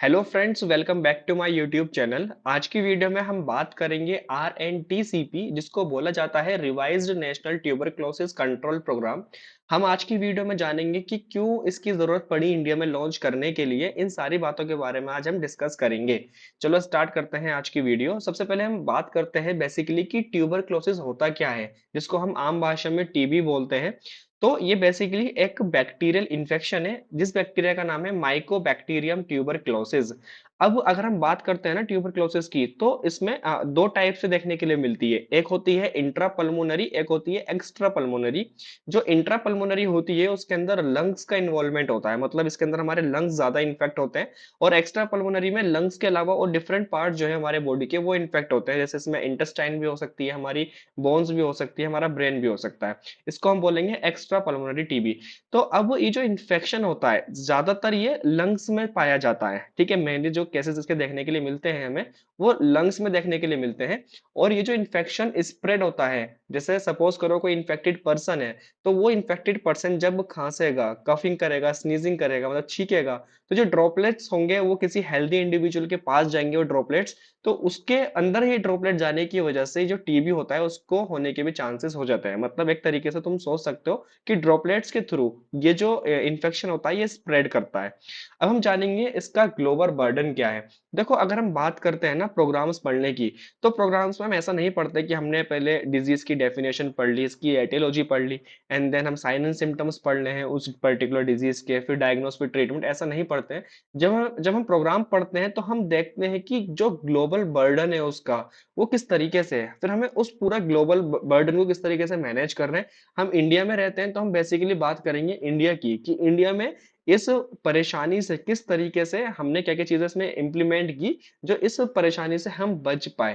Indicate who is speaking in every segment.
Speaker 1: Hello friends, welcome back to my YouTube channel. आज की video में हम बात करेंगे RNTCP, जिसको बोला जाता है revised national tuberculosis control programme. हम आज की वीडियो में जानेंगे कि क्यों इसकी जरूरत पड़ी इंडिया में लॉन्च करने के लिए। इन सारी बातों के बारे में आज हम डिस्कस करेंगे। चलो स्टार्ट करते हैं आज की वीडियो। सबसे पहले हम बात करते हैं बेसिकली कि ट्यूबरक्लोसिस होता क्या है, जिसको हम आम भाषा में टीबी बोलते हैं। तो ये बेसिकली एक बैक्टीरियल इन्फेक्शन है, जिस बैक्टीरिया का नाम है माइकोबैक्टीरियम ट्यूबरक्लोसिस। अब अगर हम बात करते हैं ना ट्यूबरक्लोसिस की, तो इसमें दो टाइप से देखने के लिए मिलती है। एक होती है इंट्रा पल्मोनरी, एक होती है एक्स्ट्रा पल्मोनरी। जो इंट्रा पल्मोनरी होती है उसके अंदर लंग्स का इन्वॉल्वमेंट होता है, मतलब इसके अंदर हमारे लंग्स ज्यादा इन्फेक्ट होते हैं। और एक्स्ट्रा पल्मोनरी में लंग्स के अलावा और डिफरेंट पार्ट जो है हमारे बॉडी के वो इन्फेक्ट होते हैं। जैसे इसमें इंटेस्टाइन भी हो सकती है, हमारी बोन्स भी हो सकती है, हमारा ब्रेन भी हो सकता है। इसको हम बोलेंगे एक्स्ट्रा पल्मोनरी टीबी। तो अब ये जो इन्फेक्शन होता है ज्यादातर ये लंग्स में पाया जाता है। ठीक है, मेनली जो केसेस इसके देखने के लिए मिलते हैं हमें, वो लंग्स में देखने के लिए मिलते हैं। और ये जो इन्फेक्शन स्प्रेड होता है, जैसे सपोज करो कोई इन्फेक्टेड पर्सन है, तो वो इन्फेक्टेड पर्सन जब खांसेगा, कफिंग करेगा, स्नीजिंग करेगा, मतलब छींकेगा, तो जो ड्रॉपलेट्स होंगे वो किसी हेल्दी इंडिविजुअल के पास जाएंगे वो ड्रॉपलेट्स। तो उसके अंदर ही ड्रॉपलेट जाने की वजह से जो टीबी होता है उसको होने के भी चांसेस हो जाते हैं। मतलब एक तरीके से तुम सोच सकते हो कि ड्रॉपलेट्स के थ्रू ये जो इन्फेक्शन होता है ये स्प्रेड करता है। अब हम जानेंगे इसका ग्लोबल बर्डन क्या है। देखो, अगर हम बात करते हैं ना प्रोग्राम्स पढ़ने की, तो प्रोग्राम्स में हम ऐसा नहीं पढ़ते कि हमने पहले डिजीज की डेफिनेशन पढ़ ली, इसकी एटियोलॉजी पढ़ ली, एंड देन हम साइन एंड सिम्टम्स पढ़ ले हैं उस पर्टिकुलर डिजीज के, फिर डायग्नोस, फिर ट्रीटमेंट। ऐसा नहीं पढ़ते हैं। जब हम प्रोग्राम पढ़ते हैं तो हम देखते हैं कि जो ग्लोबल बर्डन है उसका, वो किस तरीके से है, फिर हमें उस पूरा ग्लोबल बर्डन को किस तरीके से मैनेज कर रहे हैं। हम इंडिया में रहते हैं तो हम बेसिकली बात करेंगे इंडिया की, कि इंडिया में इस परेशानी से किस तरीके से हमने क्या क्या चीजें इसमें इंप्लीमेंट की, जो इस परेशानी से हम बच पाए।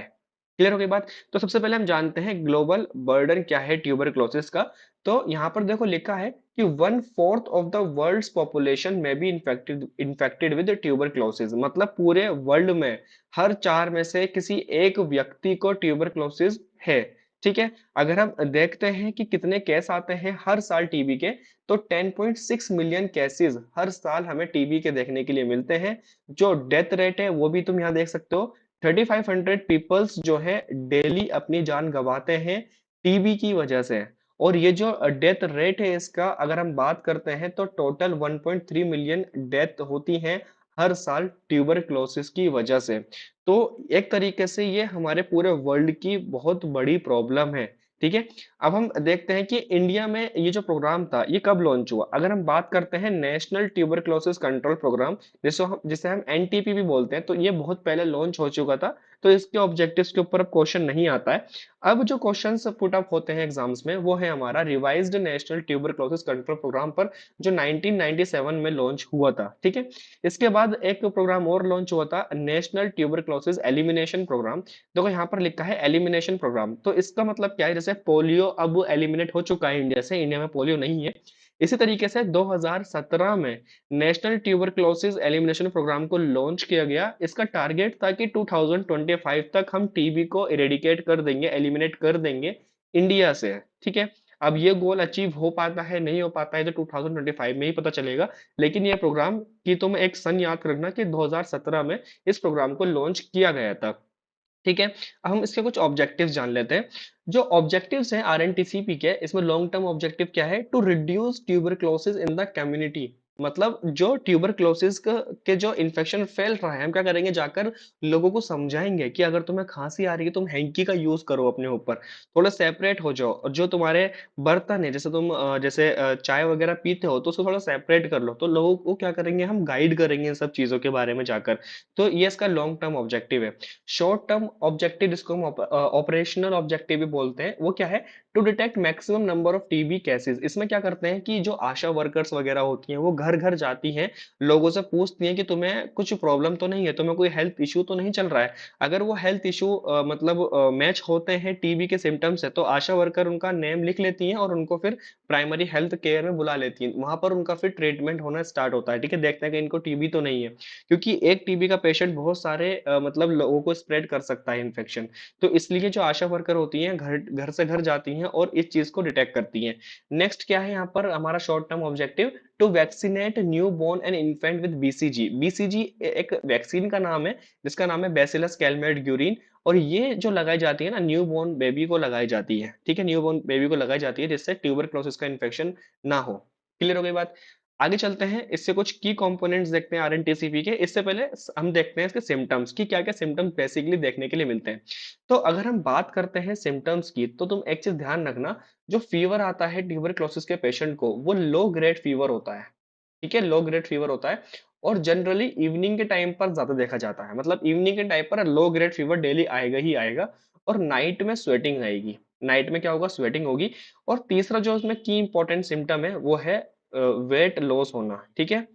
Speaker 1: क्लियर हो गई बात? तो सबसे पहले हम जानते हैं ग्लोबल बर्डन क्या है ट्यूबरक्लोसिस का। तो यहाँ पर देखो लिखा है कि 1/4 ऑफ द वर्ल्ड्स पॉपुलेशन में be infected infected with tuberculosis. मतलब पूरे वर्ल्ड में हर 4 में से किसी एक व्यक्ति को ट्यूबरक्लोसिस है। ठीक है। अगर हम देखते हैं कि कितने केस आते हैं हर साल टीबी के, तो 10.6 मिलियन केसेस हर साल हमें टीबी के देखने के लिए मिलते हैं। जो डेथ रेट है वो भी तुम यहाँ देख सकते हो, 3500 पीपल्स जो है डेली अपनी जान गंवाते हैं टीबी की वजह से। और ये जो डेथ रेट है इसका अगर हम बात करते हैं, तो टोटल 1.3 मिलियन डेथ होती हैं हर साल ट्यूबरक्लोसिस की वजह से। तो एक तरीके से ये हमारे पूरे वर्ल्ड की बहुत बड़ी प्रॉब्लम है। ठीक है। अब हम देखते हैं कि इंडिया में ये जो प्रोग्राम था ये कब लॉन्च हुआ। अगर हम बात करते हैं नेशनल ट्यूबरक्लोसिस कंट्रोल प्रोग्राम, जिसे हम एनटीपी भी बोलते हैं, तो ये बहुत पहले लॉन्च हो चुका था। तो इसके ऑब्जेक्टिव्स के ऊपर अब क्वेश्चन नहीं आता है। अब जो क्वेश्चंस पुट अप होते हैं एग्जाम्स में, वो है हमारा revised national tuberculosis control programme पर, जो 1997 में लॉन्च हुआ था। ठीक है। इसके बाद एक प्रोग्राम और लॉन्च हुआ था, नेशनल ट्यूबरक्लोसिस एलिमिनेशन प्रोग्राम। देखो यहाँ पर लिखा है एलिमिनेशन प्रोग्राम, तो इसका मतलब क्या है, जैसे पोलियो अब एलिमिनेट हो चुका है इंडिया से, इंडिया में पोलियो नहीं है, इसी तरीके से 2017 में नेशनल ट्यूबरक्लोसिस एलिमिनेशन प्रोग्राम को लॉन्च किया गया। इसका टारगेट था कि 2025 तक हम टीबी को इरेडिकेट कर देंगे, एलिमिनेट कर देंगे इंडिया से। ठीक है। अब ये गोल अचीव हो पाता है नहीं हो पाता है तो 2025 में ही पता चलेगा। लेकिन ये प्रोग्राम की तुम एक सन याद रखना कि 2017 में इस प्रोग्राम को लॉन्च किया गया था। ठीक है। अब हम इसके कुछ ऑब्जेक्टिव्स जान लेते हैं। जो ऑब्जेक्टिव्स हैं आरएनटीसीपी के, इसमें लॉन्ग टर्म ऑब्जेक्टिव क्या है, to reduce tuberculosis in the community. मतलब जो ट्यूबरक्लोसिस के जो इन्फेक्शन फैल रहा है, हम क्या करेंगे, जाकर लोगों को समझाएंगे कि अगर तुम्हें खांसी आ रही है तुम हैंकी का यूज करो अपने ऊपर, थोड़ा सेपरेट हो जाओ। और जो तुम्हारे बर्तन है, जैसे तुम चाय वगैरह पीते हो, तो उसको थोड़ा सेपरेट कर लो। तो लोगों को क्या करेंगे, हम गाइड करेंगे इन सब चीजों के बारे में जाकर। तो ये इसका लॉन्ग टर्म ऑब्जेक्टिव है। शॉर्ट टर्म ऑब्जेक्टिव, जिसको हम ऑपरेशनल ऑब्जेक्टिव भी बोलते हैं, वो क्या है, to detect maximum number of TB cases. इसमें क्या करते हैं कि जो आशा वर्कर्स वगैरह होती हैं वो घर घर जाती हैं, लोगों से पूछती हैं कि तुम्हें कुछ प्रॉब्लम तो नहीं है, तुम्हें कोई हेल्थ इशू तो नहीं चल रहा है। अगर वो हेल्थ इशू मतलब मैच होते हैं टीबी के सिम्टम्स से, तो आशा वर्कर उनका नेम लिख लेती हैं और उनको फिर प्राइमरी हेल्थ केयर में बुला लेती हैं। वहां पर उनका फिर ट्रीटमेंट होना स्टार्ट होता है। ठीक है, देखते हैं कि इनको टीबी तो नहीं है, क्योंकि एक टीबी का पेशेंट बहुत सारे मतलब लोगों को स्प्रेड कर सकता है इन्फेक्शन। तो इसलिए जो आशा वर्कर होती हैं घर घर से घर जाती हैं और इस चीज को डिटेक्ट करती हैं। नेक्स्ट क्या है यहाँ पर हमारा short term objective, to vaccinate newborn and infant with BCG. BCG एक वैक्सीन का नाम है जिसका नाम है बैसिलस कैलमेट ग्यूरिन, और ये जो लगाई जाती है ना न्यू बॉर्न बेबी को लगाई जाती है, ठीक है, न्यू बॉर्न बेबी को लगाई जाती है जिससे ट्यूबरक्लोसिस का इन्फेक्शन ना हो। क्लियर हो गई बात। आगे चलते हैं, इससे कुछ की कंपोनेंट्स देखते हैं आरएनटीसीपी के। इससे पहले हम देखते हैं इसके सिम्टम्स की, क्या क्या सिम्टम्स बेसिकली देखने के लिए मिलते हैं। तो अगर हम बात करते हैं सिम्टम्स की, तो तुम एक चीज ध्यान रखना, जो फीवर आता है ट्यूबरक्लोसिस के पेशेंट को वो लो ग्रेड फीवर होता है, ठीक है, लो ग्रेड फीवर होता है, और जनरली इवनिंग के टाइम पर ज्यादा देखा जाता है, मतलब इवनिंग के टाइम पर लो ग्रेड फीवर डेली आएगा ही आएगा, और नाइट में स्वेटिंग आएगी, नाइट में क्या होगा, स्वेटिंग होगी। और तीसरा जो उसमें की इंपॉर्टेंट सिम्टम है वो है वेट लॉस होना, ठीक है।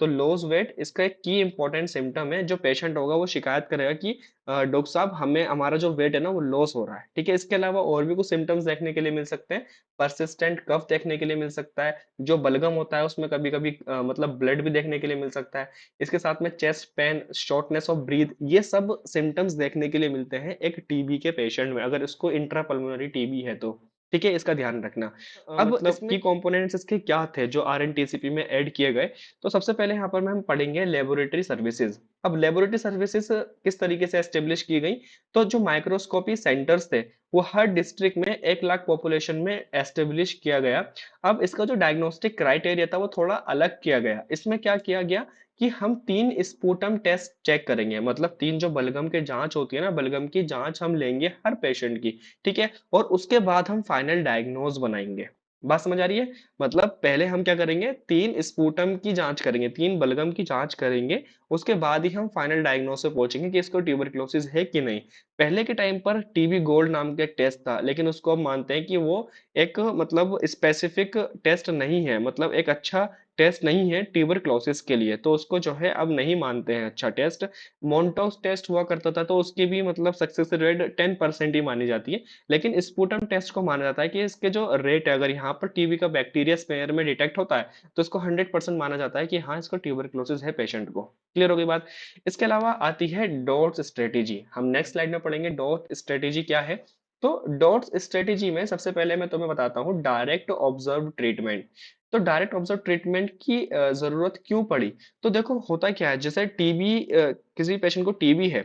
Speaker 1: तो लॉस वेट इसका एक की इंपॉर्टेंट सिम्टम है, जो पेशेंट होगा वो शिकायत करेगा कि डॉक्टर साहब हमें हमारा जो वेट है ना वो लॉस हो रहा है, ठीक है। इसके अलावा और भी कुछ सिम्टम्स देखने के लिए मिल सकते हैं। परसिस्टेंट कफ देखने के लिए मिल सकता है, जो बलगम होता है उसमें कभी कभी मतलब ब्लड भी देखने के लिए मिल सकता है। इसके साथ में chest pain, shortness of breath, ये सब सिम्टम्स देखने के लिए मिलते हैं एक टीबी के पेशेंट में, अगर इसको इंट्रापल्मोनरी टीबी है तो, ठीक है, इसका ध्यान रखना। अब
Speaker 2: मतलब
Speaker 1: इसकी कंपोनेंट्स इसके क्या थे जो आरएनटीसीपी में ऐड किए गए। तो सबसे पहले यहाँ पर हम पढ़ेंगे लेबोरेटरी सर्विसेज। अब लेबोरेटरी सर्विसेज किस तरीके से एस्टेब्लिश की गई, तो जो माइक्रोस्कोपी सेंटर्स थे वो हर डिस्ट्रिक्ट में 1 लाख पॉपुलेशन में एस्टेब्लिश किया गया। अब इसका जो डायग्नोस्टिक क्राइटेरिया था वो थोड़ा अलग किया गया। इसमें क्या किया गया कि हम 3 स्पूटम टेस्ट चेक करेंगे, मतलब 3 जो बलगम की जांच होती है ना, बलगम की जांच हम लेंगे हर पेशेंट की, ठीक है, और उसके बाद हम फाइनल डायग्नोज बनाएंगे। बात समझ आ रही है। मतलब पहले हम क्या करेंगे, 3 स्पूटम की जांच करेंगे, 3 बलगम की जांच करेंगे, उसके बाद ही हम फाइनल डायग्नोज पे पहुंचेंगे कि इसको ट्यूबरक्लोसिस है कि नहीं। पहले के टाइम पर टीबी गोल्ड नाम का एक टेस्ट था, लेकिन उसको हम मानते हैं कि वो एक मतलब स्पेसिफिक टेस्ट नहीं है, मतलब एक अच्छा टेस्ट नहीं है ट्यूबरक्लोसिस के लिए, तो उसको जो है अब नहीं मानते हैं अच्छा टेस्ट। मोन्टोस टेस्ट हुआ करता था, तो उसकी भी मतलब सक्सेस रेट 10% ही मानी जाती है, लेकिन स्पुटम टेस्ट को माना जाता है कि इसके जो रेट है, अगर यहाँ पर टीबी का बैक्टीरिया स्मेयर में डिटेक्ट होता है तो इसको 100% माना जाता है कि हाँ इसको ट्यूबरक्लोसिस है पेशेंट को। क्लियर हो गई बात। इसके अलावा आती है डॉट्स स्ट्रेटेजी, हम नेक्स्ट स्लाइड में पढ़ेंगे डॉट स्ट्रेटेजी क्या है। तो डॉट्स स्ट्रेटेजी में सबसे पहले मैं तुम्हें बताता हूँ डायरेक्ट ऑब्जर्व ट्रीटमेंट। तो डायरेक्ट ऑब्जर्व ट्रीटमेंट की जरूरत क्यों पड़ी। तो देखो होता क्या है, जैसे टीबी, किसी पेशेंट को टीबी है,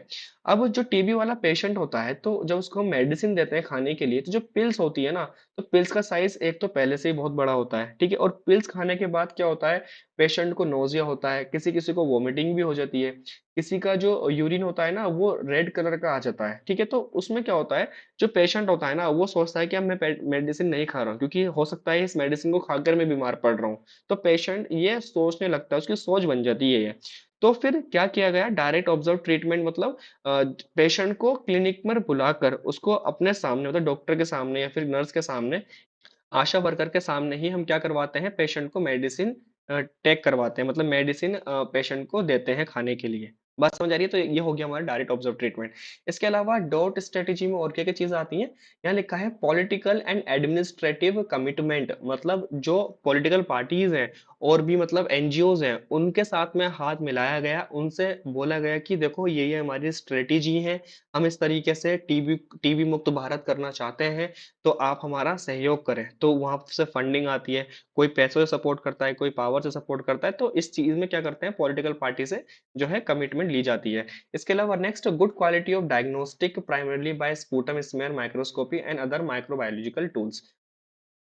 Speaker 1: अब जो टीबी वाला पेशेंट होता है तो जब उसको मेडिसिन देते हैं खाने के लिए, तो जो पिल्स होती है ना, तो पिल्स का साइज एक तो पहले से ही बहुत बड़ा होता है, ठीक है, और पिल्स खाने के बाद क्या होता है, पेशेंट को नोजिया होता है, किसी किसी को वोमिटिंग भी हो जाती है, किसी का जो यूरिन होता है ना वो रेड कलर का आ जाता है, ठीक है। तो उसमें क्या होता है, जो पेशेंट होता है ना वो सोचता है कि अब मैं मेडिसिन नहीं खा रहा हूँ, क्योंकि हो सकता है इस मेडिसिन को खाकर मैं बीमार पड़ रहा हूँ, तो पेशेंट ये सोचने लगता है, उसकी सोच बन जाती है ये। तो फिर क्या किया गया, डायरेक्ट ऑब्जर्व ट्रीटमेंट, मतलब पेशेंट को क्लिनिक में बुलाकर उसको अपने सामने, मतलब डॉक्टर के सामने या फिर नर्स के सामने, आशा वर्कर के सामने ही हम क्या करवाते हैं, पेशेंट को मेडिसिन टेक करवाते हैं, मतलब मेडिसिन पेशेंट को देते हैं खाने के लिए। बात समझ आ रही है। तो ये हो गया हमारा डायरेक्ट ऑब्जर्व ट्रीटमेंट। इसके अलावा डॉट स्ट्रेटेजी में और क्या क्या चीजें आती हैं, यहाँ लिखा है पॉलिटिकल एंड एडमिनिस्ट्रेटिव कमिटमेंट, मतलब जो पॉलिटिकल पार्टीज हैं और भी मतलब एनजीओज हैं उनके साथ में हाथ मिलाया गया, उनसे बोला गया कि देखो ये हमारी स्ट्रेटेजी है, हम इस तरीके से टीबी टीबी मुक्त भारत करना चाहते हैं, तो आप हमारा सहयोग करें। तो वहां से फंडिंग आती है, कोई पैसों से सपोर्ट करता है, कोई पावर से सपोर्ट करता है, तो इस चीज में क्या करते हैं, पॉलिटिकल पार्टी से जो है कमिटमेंट ली जाती है। इसके अलावा next, good quality of diagnostic primarily bye sputum smear microscopy and other microbiological tools,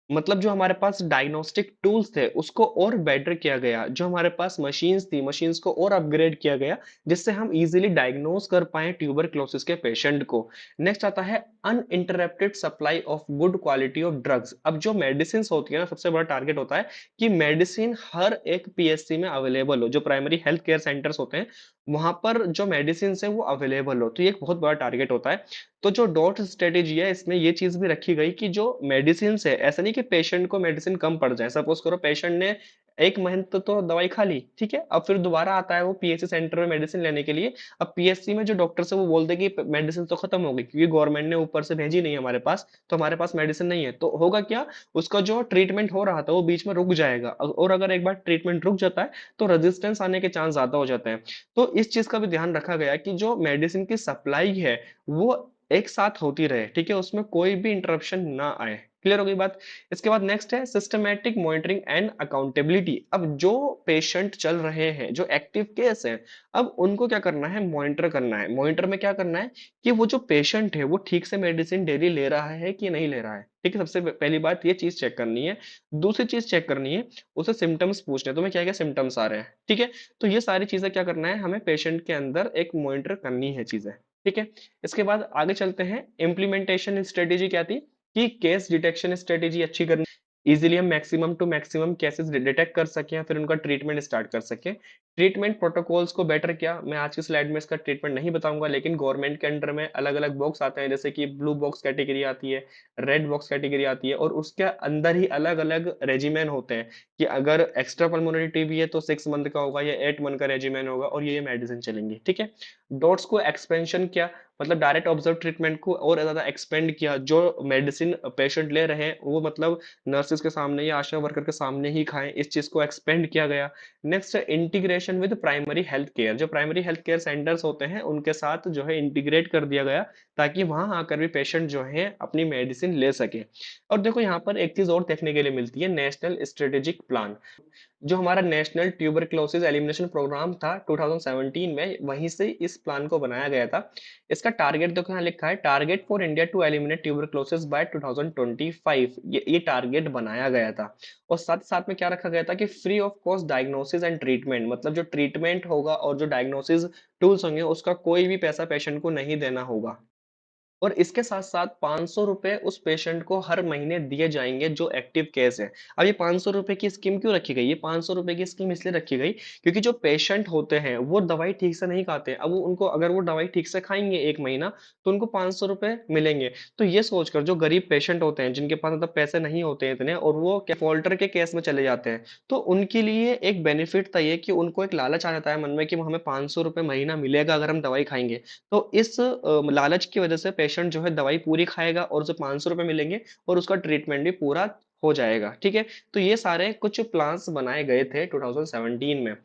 Speaker 1: मतलब जो हमारे पास डायग्नोस्टिक टूल्स थे उसको और बेटर किया गया, जो हमारे पास मशीन्स थी मशीन्स को और अपग्रेड किया गया, जिससे हम इजीली डायग्नोज कर पाए ट्यूबरक्लोसिस के पेशेंट को। नेक्स्ट आता है uninterrupted supply of good quality of drugs. अब जो मेडिसिन होती है ना, सबसे बड़ा टारगेट होता है कि मेडिसिन हर एक पीएससी में अवेलेबल हो, जो प्राइमरी हेल्थ केयर सेंटर्स होते हैं वहां पर जो मेडिसिन है वो अवेलेबल हो, तो ये एक बहुत बड़ा टारगेट होता है। तो जो डॉट स्ट्रेटेजी है इसमें ये चीज भी रखी गई कि जो मेडिसिन है, ऐसा नहीं कि पेशेंट को मेडिसिन कम पड़ जाए, सपोज करो पेशेंट ने 1 महीने तो दवाई खा ली, ठीक है, अब फिर दोबारा आता है वो पीएचसी सेंटर में मेडिसिन लेने के लिए। अब पीएचसी में जो डॉक्टर से वो बोलते कि मेडिसिन तो खत्म हो गई, क्योंकि गवर्नमेंट ने ऊपर से भेजी नहीं हमारे पास, तो हमारे पास मेडिसिन नहीं है, तो होगा क्या, उसका जो ट्रीटमेंट हो रहा था वो बीच में रुक जाएगा, और अगर एक बार ट्रीटमेंट रुक जाता है तो रेजिस्टेंस आने के चांस ज्यादा हो जाते हैं। तो इस चीज का भी ध्यान रखा गया कि जो मेडिसिन की सप्लाई है वो एक साथ होती रहे, ठीक है, उसमें कोई भी इंटरप्शन ना आए। क्लियर हो गई बात। इसके बाद नेक्स्ट है सिस्टमैटिक मॉनिटरिंग एंड अकाउंटेबिलिटी। अब जो पेशेंट चल रहे हैं, जो एक्टिव केस हैं, अब उनको क्या करना है, मॉनिटर करना है। मॉनिटर में क्या करना है कि वो जो पेशेंट है वो ठीक से मेडिसिन डेली ले रहा है कि नहीं ले रहा है। ठीक है, सबसे पहली बात ये चीज चेक करनी है। दूसरी चीज चेक करनी है, उसे सिम्टम्स पूछने हैं, तुम्हें क्या क्या सिम्टम्स आ रहे हैं। ठीक है, तो ये सारी चीजें क्या करना है, हमें पेशेंट के अंदर एक मॉनिटर करनी है चीजें। ठीक है, इसके बाद आगे चलते हैं। इम्प्लीमेंटेशन स्ट्रेटेजी क्या थी कि केस डिटेक्शन स्ट्रेटेजी अच्छी करनी, इजीली हम maximum to maximum cases detect कर सकें, फिर उनका ट्रीटमेंट स्टार्ट कर सकें। ट्रीटमेंट प्रोटोकॉल्स को बेटर किया, मैं आज की स्लाइड में इसका ट्रीटमेंट नहीं बताऊंगा, लेकिन गवर्नमेंट के अंडर में अलग अलग बॉक्स आते हैं, जैसे कि ब्लू बॉक्स कैटेगरी आती है, रेड बॉक्स कैटेगरी आती है, और उसके अंदर ही अलग अलग रेजिमेन होते हैं कि अगर एक्स्ट्रा पल्मोनरी टीबी है तो 6 मंथ का होगा या 8 मंथ का रेजिमेन होगा, और ये मेडिसिन चलेंगी। ठीक है, डॉट्स को एक्सपेंशन किया, मतलब डायरेक्ट ऑब्जर्व ट्रीटमेंट को और ज्यादा एक्सपेंड किया। जो मेडिसिन पेशेंट ले रहे हैं वो मतलब नर्सेस के सामने या आशा वर्कर के सामने ही खाएं, इस चीज को एक्सपेंड किया गया। Next, integration with primary health care. जो प्राइमरी हेल्थ केयर सेंटर्स होते हैं उनके साथ जो है इंटीग्रेट कर दिया गया, ताकि वहां आकर भी पेशेंट जो है अपनी मेडिसिन ले सके। और देखो यहाँ पर एक चीज और देखने के लिए मिलती है, नेशनल स्ट्रेटेजिक प्लान। जो हमारा नेशनल ट्यूबरक्लोसिस एलिमिनेशन प्रोग्राम था 2017 में, वहीं से इस प्लान को बनाया गया था। इसका टारगेट देखो यहाँ लिखा है, target for India to eliminate tuberculosis by 2025। ये टारगेट बनाया गया था। और साथ साथ में क्या रखा गया था कि free of cost diagnosis and treatment, मतलब जो ट्रीटमेंट होगा और जो डायग्नोसिस टूल्स होंगे उसका कोई भी पैसा पेशेंट को नहीं देना होगा। और इसके साथ साथ 500 रुपए उस पेशेंट को हर महीने दिए जाएंगे जो एक्टिव केस है। अब ये 500 रुपए की स्कीम क्यों रखी गई? ये 500 रुपए की स्कीम इसलिए रखी गई क्योंकि जो पेशेंट होते हैं वो दवाई ठीक से नहीं खाते। अब वो उनको अगर वो दवाई ठीक से खाएंगे 1 महीना, तो उनको 500 रुपए मिलेंगे। तो ये सोचकर जो गरीब पेशेंट होते हैं, जिनके पास मतलब पैसे नहीं होते हैं इतने, और वो फॉल्टर के केस में चले जाते हैं, तो उनके लिए एक बेनिफिट था ये कि उनको एक लालच आ जाता है मन में कि हमें 500 रुपए महीना मिलेगा अगर हम दवाई खाएंगे। तो इस लालच की वजह से पेशेंट जो है दवाई पूरी खाएगा और उसे 500 रुपए मिलेंगे और उसका ट्रीटमेंट भी पूरा हो जाएगा। ठीक है, तो ये सारे कुछ प्लान्स बनाए गए थे 2017 में।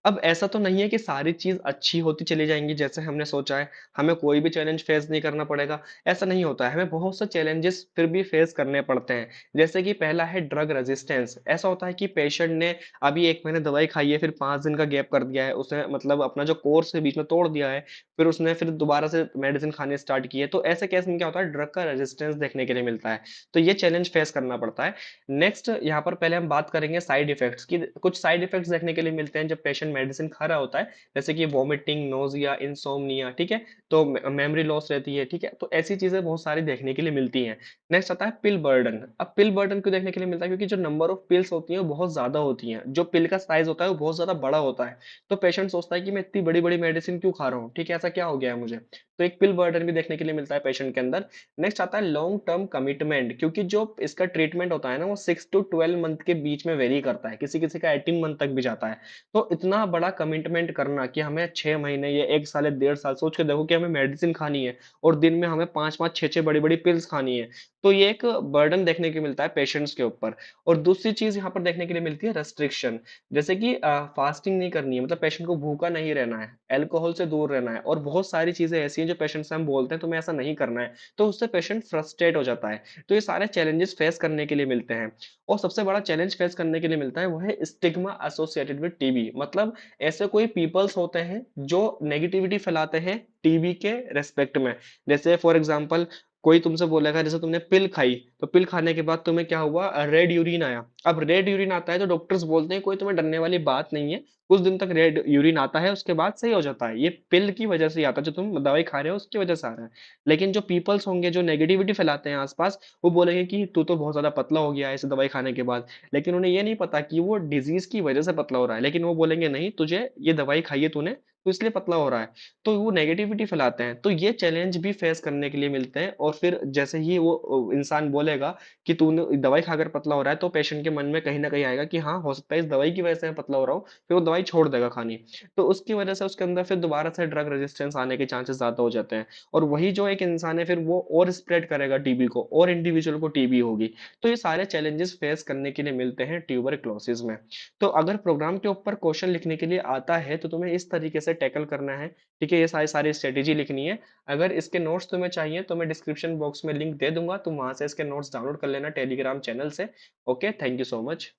Speaker 1: अब ऐसा तो नहीं है कि सारी चीज अच्छी होती चली जाएंगी जैसे हमने सोचा है, हमें कोई भी चैलेंज फेस नहीं करना पड़ेगा। ऐसा नहीं होता है, हमें बहुत से चैलेंजेस फिर भी फेस करने पड़ते हैं। जैसे कि पहला है ड्रग रेजिस्टेंस। ऐसा होता है कि पेशेंट ने अभी 1 महीने दवाई खाई है, फिर 5 दिन का गैप कर दिया है उसने, मतलब अपना जो कोर्स है बीच में तोड़ दिया है, फिर उसने फिर दोबारा से मेडिसिन खाने स्टार्ट की है, तो ऐसे केस में क्या होता है, ड्रग का रेजिस्टेंस देखने के लिए मिलता है। तो ये चैलेंज फेस करना पड़ता है। नेक्स्ट, यहाँ पर पहले हम बात करेंगे साइड इफेक्ट्स की। कुछ साइड इफेक्ट्स देखने के लिए मिलते हैं जब पेशेंट मेडिसिन खा रहा होता है, जैसे कि वॉमिटिंग, नोजिया, इंसोम्निया। ठीक है, तो मेमोरी लॉस रहती है। ठीक है, तो ऐसी चीजें बहुत सारी देखने के लिए मिलती हैं। नेक्स्ट आता है पिल बर्डन। अब पिल बर्डन क्यों देखने के लिए मिलता है? क्योंकि जो नंबर ऑफ पिल्स होती हैं वो बहुत ज्यादा होती हैं, जो पिल का साइज होता है वो बहुत ज्यादा बड़ा होता है। तो पेशेंट सोचता है कि मैं इतनी बड़ी बड़ी मेडिसिन क्यों खा रहा हूँ, ठीक है, ऐसा क्या हो गया है मुझे। तो एक पिल बर्डन भी देखने के लिए मिलता है पेशेंट के अंदर। नेक्स्ट आता है लॉन्ग टर्म कमिटमेंट, क्योंकि जो इसका ट्रीटमेंट होता है ना वो 6 to 12 मंथ के बीच में वेरी करता है, किसी किसी का 18 मंथ तक भी जाता है। तो इतना बड़ा कमिटमेंट करना कि हमें 6 महीने या 1 साल या 1.5 साल, सोच के देखो कि हमें मेडिसिन खानी है और दिन में हमें 5 5 6 6 बड़ी बड़ी पिल्स खानी है, तो ये एक बर्डन देखने को मिलता है पेशेंट्स के ऊपर। और दूसरी चीज यहाँ पर देखने के लिए मिलती है रेस्ट्रिक्शन, जैसे कि फास्टिंग नहीं करनी है, मतलब पेशेंट को भूखा नहीं रहना है, अल्कोहल से दूर रहना है, और बहुत सारी चीजें ऐसी हैं जो पेशेंट से हम बोलते हैं तुम्हें ऐसा नहीं करना है, तो उससे पेशेंट फ्रस्ट्रेट हो जाता है। तो ये सारे चैलेंजेस फेस करने के लिए मिलते हैं। और सबसे बड़ा चैलेंज फेस करने के लिए मिलता है वो है स्टिग्मा एसोसिएटेड विद टीबी। मतलब ऐसे कोई पीपल्स होते हैं जो नेगेटिविटी फैलाते हैं टीबी के रेस्पेक्ट में। जैसे फॉर एग्जांपल, कोई तुमसे बोलेगा, जैसे तुमने पिल खाई, तो पिल खाने के बाद तुम्हें क्या हुआ, रेड यूरिन आया। अब रेड यूरिन आता है तो डॉक्टर्स बोलते हैं कोई तुम्हें डरने वाली बात नहीं है, कुछ दिन तक रेड यूरिन आता है उसके बाद सही हो जाता है, ये पिल की वजह से ही आता है, जो तुम दवाई खा रहे हो उसकी वजह से आ रहा है। लेकिन जो पीपल्स होंगे जो नेगेटिविटी फैलाते हैं आसपास, वो बोलेंगे कि तू तो बहुत ज्यादा पतला हो गया है इस दवाई खाने के बाद। लेकिन उन्हें ये नहीं पता कि वो डिजीज की वजह से पतला हो रहा है, लेकिन वो बोलेंगे नहीं, तुझे ये दवाई खाई है तूने तो इसलिए पतला हो रहा है। तो वो नेगेटिविटी फैलाते हैं, तो ये चैलेंज भी फेस करने के लिए मिलते हैं। और फिर जैसे ही वो इंसान बोलेगा कि तूने दवाई खाकर पतला हो रहा है, तो पेशेंट के मन में कहीं ना कहीं आएगा कि हाँ हो सकता है इस दवाई की वजह से मैं पतला हो रहा हूँ, फिर वो दवाई छोड़ देगा खानी। तो उसकी वजह से उसके अंदर फिर दोबारा से ड्रग रेजिस्टेंस आने के चांसेस ज्यादा हो जाते हैं। और वही जो एक इंसान है फिर वो और स्प्रेड करेगा टीबी को, और इंडिविजुअल को टीबी होगी। तो ये सारे चैलेंजेस फेस करने के लिए मिलते हैं ट्यूबरक्लोसिस में। तो अगर प्रोग्राम के ऊपर क्वेश्चन लिखने के लिए आता है तो तुम्हें इस तरीके से टैकल करना है, ठीक है? ये सारी सारी स्ट्रेटेजी लिखनी है। अगर इसके नोट्स तुम्हें चाहिए तो मैं डिस्क्रिप्शन बॉक्स में लिंक दे दूँगा, तुम वहाँ से इसके नोट्स डाउनलोड कर लेना टेलीग्राम चैनल से। Okay, thank you so much.